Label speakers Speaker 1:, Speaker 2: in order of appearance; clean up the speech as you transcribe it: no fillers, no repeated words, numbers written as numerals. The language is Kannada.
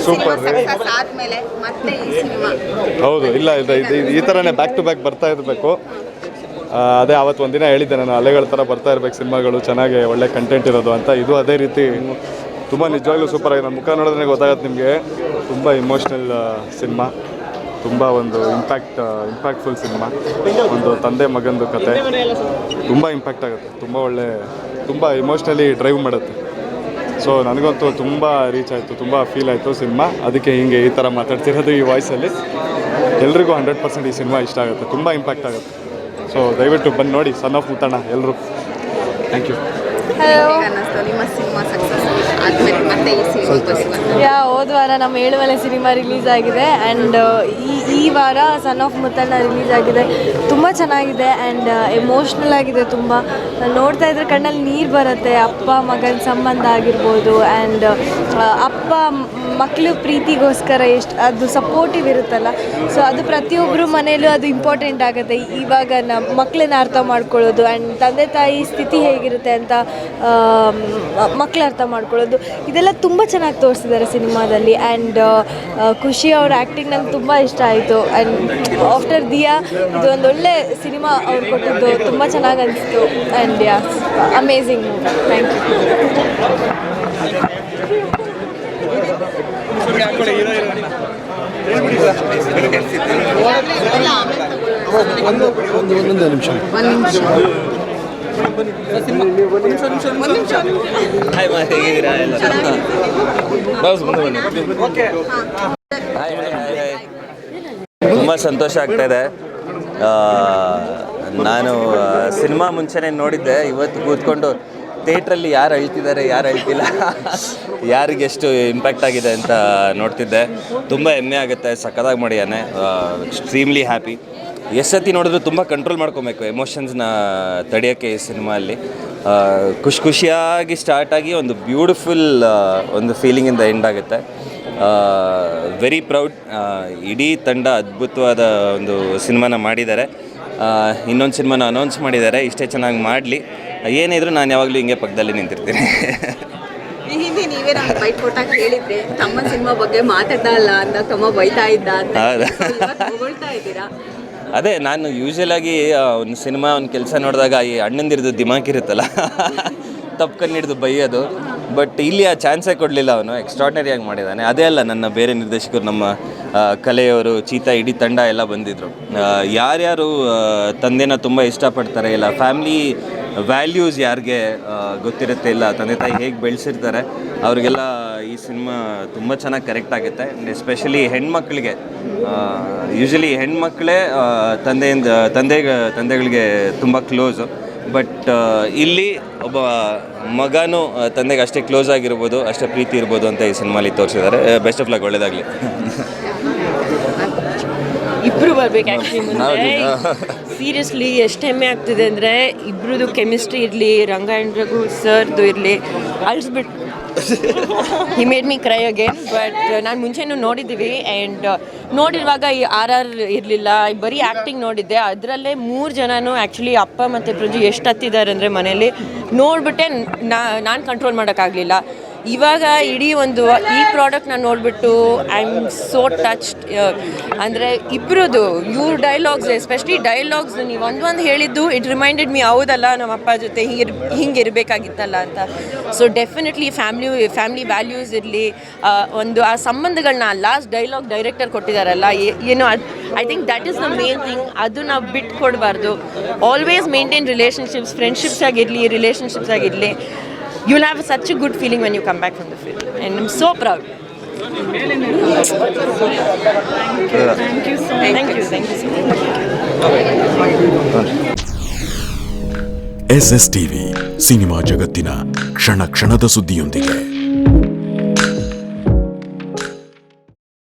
Speaker 1: ಸೂಪರ್ ರೀ. ಹೌದು, ಇಲ್ಲ ಈ ಥರನೇ ಬ್ಯಾಕ್ ಟು ಬ್ಯಾಕ್ ಬರ್ತಾ ಇರಬೇಕು. ಅದೇ ಅವತ್ತು ಒಂದಿನ ಹೇಳಿದ್ದೆ ನಾನು, ಅಲೆಗಳ ಥರ ಬರ್ತಾ ಇರಬೇಕು ಸಿನಿಮಾಗಳು, ಚೆನ್ನಾಗಿ ಒಳ್ಳೆ ಕಂಟೆಂಟ್ ಇರೋದು ಅಂತ. ಇದು ಅದೇ ರೀತಿ ತುಂಬ ನಿಜವಾಗ್ಲೂ ಸೂಪರಾಗಿ, ನನ್ನ ಮುಖ ನೋಡಿದ್ರೆ ಗೊತ್ತಾಗುತ್ತೆ ನಿಮಗೆ. ತುಂಬ ಇಮೋಷ್ನಲ್ ಸಿನಿಮಾ, ತುಂಬ ಒಂದು ಇಂಪ್ಯಾಕ್ಟ್ಫುಲ್ ಸಿನಿಮಾ. ಒಂದು ತಂದೆ ಮಗಂದು ಕತೆ ತುಂಬ ಇಂಪ್ಯಾಕ್ಟ್ ಆಗುತ್ತೆ, ತುಂಬ ಇಮೋಷ್ನಲಿ ಡ್ರೈವ್ ಮಾಡುತ್ತೆ. ಸೊ ನನಗಂತೂ ತುಂಬ ರೀಚ್ ಆಯಿತು, ತುಂಬ ಫೀಲ್ ಆಯಿತು ಸಿನಿಮಾ. ಅದಕ್ಕೆ ಹಿಂಗೆ ಈ ಥರ ಮಾತಾಡ್ತಿರೋದು ಈ ವಾಯ್ಸಲ್ಲಿ. ಎಲ್ರಿಗೂ 100% ಈ ಸಿನಿಮಾ ಇಷ್ಟ ಆಗುತ್ತೆ, ತುಂಬ ಇಂಪ್ಯಾಕ್ಟ್ ಆಗುತ್ತೆ. ಸೊ ದಯವಿಟ್ಟು ಬಂದು ನೋಡಿ ಸನ್ ಆಫ್ ಮುತ್ತಣ್ಣ ಎಲ್ಲರೂ. Thank you.
Speaker 2: ಹೋದ ವಾರ ನಮ್ಮ 7 ಮಲೆ ಸಿನಿಮಾ ರಿಲೀಸ್ ಆಗಿದೆ ಆ್ಯಂಡ್ ಈ ವಾರ ಸನ್ ಆಫ್ ಮುತ್ತಣ್ಣ ರಿಲೀಸ್ ಆಗಿದೆ. ತುಂಬ ಚೆನ್ನಾಗಿದೆ ಆ್ಯಂಡ್ ಎಮೋಷ್ನಲ್ ಆಗಿದೆ. ತುಂಬ ನೋಡ್ತಾ ಇದ್ರೆ ಕಣ್ಣಲ್ಲಿ ನೀರು ಬರುತ್ತೆ. ಅಪ್ಪ ಮಗನ ಸಂಬಂಧ ಆಗಿರ್ಬೋದು ಆ್ಯಂಡ್ ಅಪ್ಪ ಮಕ್ಕಳು ಪ್ರೀತಿಗೋಸ್ಕರ ಎಷ್ಟು ಅದು ಸಪೋರ್ಟಿವ್ ಇರುತ್ತಲ್ಲ, ಸೊ ಅದು ಪ್ರತಿಯೊಬ್ಬರು ಮನೆಯಲ್ಲೂ ಅದು ಇಂಪಾರ್ಟೆಂಟ್ ಆಗುತ್ತೆ. ಇವಾಗ ಮಕ್ಕಳನ್ನ ಅರ್ಥ ಮಾಡ್ಕೊಳ್ಳೋದು ಆ್ಯಂಡ್ ತಂದೆ ತಾಯಿ ಸ್ಥಿತಿ ಹೇಗಿರುತ್ತೆ ಅಂತ ಮಕ್ಕಳು ಅರ್ಥ ಮಾಡ್ಕೊಳ್ಳೋದು, ಇದೆಲ್ಲ ತುಂಬ ಚೆನ್ನಾಗಿ ತೋರಿಸಿದ್ದಾರೆ ಸಿನಿಮಾದಲ್ಲಿ. ಆ್ಯಂಡ್ ಖುಷಿ ಅವ್ರ ಆ್ಯಕ್ಟಿಂಗ್ ನಂಗೆ ತುಂಬ ಇಷ್ಟ ಆಯಿತು. ಆ್ಯಂಡ್ ಆಫ್ಟರ್ ದಿಯಾ ಇದು ಒಂದು ಒಳ್ಳೆ ಸಿನಿಮಾ ಅವ್ರು ಕೊಟ್ಟಿದ್ದು, ತುಂಬ ಚೆನ್ನಾಗಿ ಅನಿಸ್ತು. And amazing movie. Thank you.
Speaker 3: ಒಂದು ನಿಮಿಷ.
Speaker 4: ತುಂಬ ಸಂತೋಷ ಆಗ್ತಾ ಇದೆ. ನಾನು ಸಿನಿಮಾ ಮುಂಚೆನೇ ನೋಡಿದ್ದೆ. ಇವತ್ತು ಕೂತ್ಕೊಂಡು ಥಿಯೇಟ್ರಲ್ಲಿ ಯಾರು ಅಳ್ತಿದ್ದಾರೆ, ಯಾರು ಅಳ್ತಿಲ್ಲ, ಯಾರಿಗೆಷ್ಟು ಇಂಪ್ಯಾಕ್ಟ್ ಆಗಿದೆ ಅಂತ ನೋಡ್ತಿದ್ದೆ. ತುಂಬ ಹೆಮ್ಮೆ ಆಗುತ್ತೆ. ಸಖತ್ತಾಗಿ ಮಾಡಿದ್ದಾನೆ. Extremely happy. ಎಷ್ಟೊತ್ತಿ ನೋಡಿದ್ರು ತುಂಬ ಕಂಟ್ರೋಲ್ ಮಾಡ್ಕೊಬೇಕು ಎಮೋಷನ್ಸ್ನ ತಡೆಯೋಕ್ಕೆ ಈ ಸಿನಿಮಾಲ್ಲಿ. ಖುಷಿಯಾಗಿ ಸ್ಟಾರ್ಟಾಗಿ ಒಂದು ಬ್ಯೂಟಿಫುಲ್ ಒಂದು ಫೀಲಿಂಗಿಂದ ಎಂಡ್ ಆಗುತ್ತೆ. Very proud. ಇಡೀ ತಂಡ ಅದ್ಭುತವಾದ ಒಂದು ಸಿನಿಮಾನ ಮಾಡಿದ್ದಾರೆ. ಇನ್ನೊಂದು ಸಿನಿಮಾನ ಅನೌನ್ಸ್ ಮಾಡಿದ್ದಾರೆ. ಇಷ್ಟೇ ಚೆನ್ನಾಗಿ ಮಾಡಲಿ. ಏನೇ ಇದ್ರೂ ನಾನು ಯಾವಾಗಲೂ ಹಿಂಗೆ ಪಕ್ಕದಲ್ಲಿ ನಿಂತಿರ್ತೀನಿ.
Speaker 5: ಹಿಂದೆ ನೀವೇ ನಮ್ಗೆ ಬೈಟ್ ಕೊಟ್ಟಾಗ ಹೇಳಿದ್ರೆ ತಮ್ಮ ಸಿನಿಮಾ ಬಗ್ಗೆ ಮಾತಾಡಲ್ಲ ಅಂತ, ತಮ್ಮ ಬೈತಾ ಇದ್ದ ಅಂತ ಹೊಗಳ್ತಾ ಇದ್ದೀರಾ.
Speaker 4: ಅದೇ ನಾನು ಯೂಶ್ವಲಾಗಿ ಒಂದು ಸಿನಿಮಾ ಒಂದು ಕೆಲಸ ನೋಡಿದಾಗ ಈ ಅಣ್ಣಂದಿರ್ದು ದಿಮಾಕ್ ಇರುತ್ತಲ್ಲ, ತಪ್ಪು ಹಿಡಿದು ಬೈಯೋದು. ಬಟ್ ಇಲ್ಲಿ ಆ ಚಾನ್ಸೇ ಕೊಡಲಿಲ್ಲ. ಅವನು ಎಕ್ಸ್ಟ್ರಾರ್ಡಿನರಿಯಾಗಿ ಮಾಡಿದ್ದಾನೆ. ಅದೇ ಅಲ್ಲ, ನನ್ನ ಬೇರೆ ನಿರ್ದೇಶಕರು, ನಮ್ಮ ಕಲೆಯವರು, ಚೀತಾ, ಇಡೀ ತಂಡ ಎಲ್ಲ ಬಂದಿದ್ದರು. ಯಾರ್ಯಾರು ತಂದೆನ ತುಂಬ ಇಷ್ಟಪಡ್ತಾರೆ, ಇಲ್ಲ ಫ್ಯಾಮ್ಲಿ ವ್ಯಾಲ್ಯೂಸ್ ಯಾರಿಗೆ ಗೊತ್ತಿರುತ್ತೆ, ಇಲ್ಲ ತಂದೆ ತಾಯಿ ಹೇಗೆ ಬೆಳೆಸಿರ್ತಾರೆ, ಅವ್ರಿಗೆಲ್ಲ ಈ ಸಿನಿಮಾ ತುಂಬ ಚೆನ್ನಾಗಿ ಕರೆಕ್ಟ್ ಆಗುತ್ತೆ. ಎಸ್ಪೆಷಲಿ ಹೆಣ್ಮಕ್ಳಿಗೆ, ಯೂಶ್ವಲಿ ಹೆಣ್ಮಕ್ಳೇ ತಂದೆಗಳಿಗೆ ತುಂಬ ಕ್ಲೋಸು. ಬಟ್ ಇಲ್ಲಿ ಒಬ್ಬ ಮಗನೂ ತಂದೆಗೆ ಅಷ್ಟೇ ಕ್ಲೋಸ್ ಆಗಿರ್ಬೋದು, ಅಷ್ಟೇ ಪ್ರೀತಿ ಇರ್ಬೋದು ಅಂತ ಈ ಸಿನಿಮಾಲಿ ತೋರಿಸಿದ್ದಾರೆ. ಬೆಸ್ಟ್ ಆಫ್ ಲಕ್, ಒಳ್ಳೆಯದಾಗಲಿ.
Speaker 6: ಇಬ್ಬರು ಬರ್ಬೇಕು ಆ್ಯಕ್ಚುಲಿ ಮುಂದೆ. ಸೀರಿಯಸ್ಲಿ ಎಷ್ಟು ಹೆಮ್ಮೆ ಆಗ್ತಿದೆ ಅಂದರೆ, ಇಬ್ಬರದು ಕೆಮಿಸ್ಟ್ರಿ ಇರಲಿ, ರಂಗ ಆ್ಯಂಡ್ ರಘು ಸರ್ದು ಇರಲಿ, ಅಳಿಸ್ಬಿಟ್ಟು he made me cry again. But ನಾನು ಮುಂಚೆನೂ ನೋಡಿದ್ದೀವಿ ಆ್ಯಂಡ್ ನೋಡಿರುವಾಗ ಈ RR ಇರಲಿಲ್ಲ, ಬರೀ ಆ್ಯಕ್ಟಿಂಗ್ ನೋಡಿದ್ದೆ. ಅದರಲ್ಲೇ 3 ಜನನೂ ಆ್ಯಕ್ಚುಲಿ ಅಪ್ಪ ಮತ್ತು ಪ್ರಜು ಎಷ್ಟು ಹತ್ತಿದ್ದಾರೆ ಅಂದರೆ ಮನೇಲಿ ನೋಡಿಬಿಟ್ಟೆ ನಾನು ಕಂಟ್ರೋಲ್ ಮಾಡೋಕ್ಕಾಗಲಿಲ್ಲ. ಇವಾಗ ಇಡೀ ಒಂದು ಈ ಪ್ರಾಡಕ್ಟ್ನ ನೋಡಿಬಿಟ್ಟು ಐ ಆಮ್ ಸೋ ಟಚ್ಡ್. ಅಂದರೆ ಇಬ್ಬರದು ಇವ್ರ ಡೈಲಾಗ್ಸ್, ಎಸ್ಪೆಷಲಿ ಡೈಲಾಗ್ಸ್ ನೀವು ಒಂದು ಹೇಳಿದ್ದು, ಇಟ್ ರಿಮೈಂಡೆಡ್ ಮೀ, ಹೌದಲ್ಲ ನಮ್ಮ ಅಪ್ಪ ಜೊತೆ ಹಿಂಗೆ ಇರಬೇಕಾಗಿತ್ತಲ್ಲ ಅಂತ. ಸೊ ಡೆಫಿನೆಟ್ಲಿ ಫ್ಯಾಮ್ಲಿ ವ್ಯಾಲ್ಯೂಸ್ ಇರಲಿ, ಒಂದು ಆ ಸಂಬಂಧಗಳನ್ನ ಲಾಸ್ಟ್ ಡೈಲಾಗ್ ಡೈರೆಕ್ಟರ್ ಕೊಟ್ಟಿದ್ದಾರಲ್ಲ, ಏನೋ I think that is the main thing. ಅದು ನಾವು ಬಿಟ್ಟು ಕೊಡಬಾರ್ದು. ಆಲ್ವೇಸ್ ಮೇಂಟೈನ್ ರಿಲೇಷನ್ಶಿಪ್ಸ್, ಫ್ರೆಂಡ್ಶಿಪ್ಸ್ ಆಗಿರಲಿ, ರಿಲೇಷನ್ಶಿಪ್ಸ್ ಆಗಿರಲಿ. You'll have such a good feeling when you come back from the film, and I'm so proud. Thank you so
Speaker 7: much. SSTV cinema ಜಗತ್ತಿನ ಕ್ಷಣ ಕ್ಷಣದ ಸುದ್ದಿಯೊಂದಿಗೆ.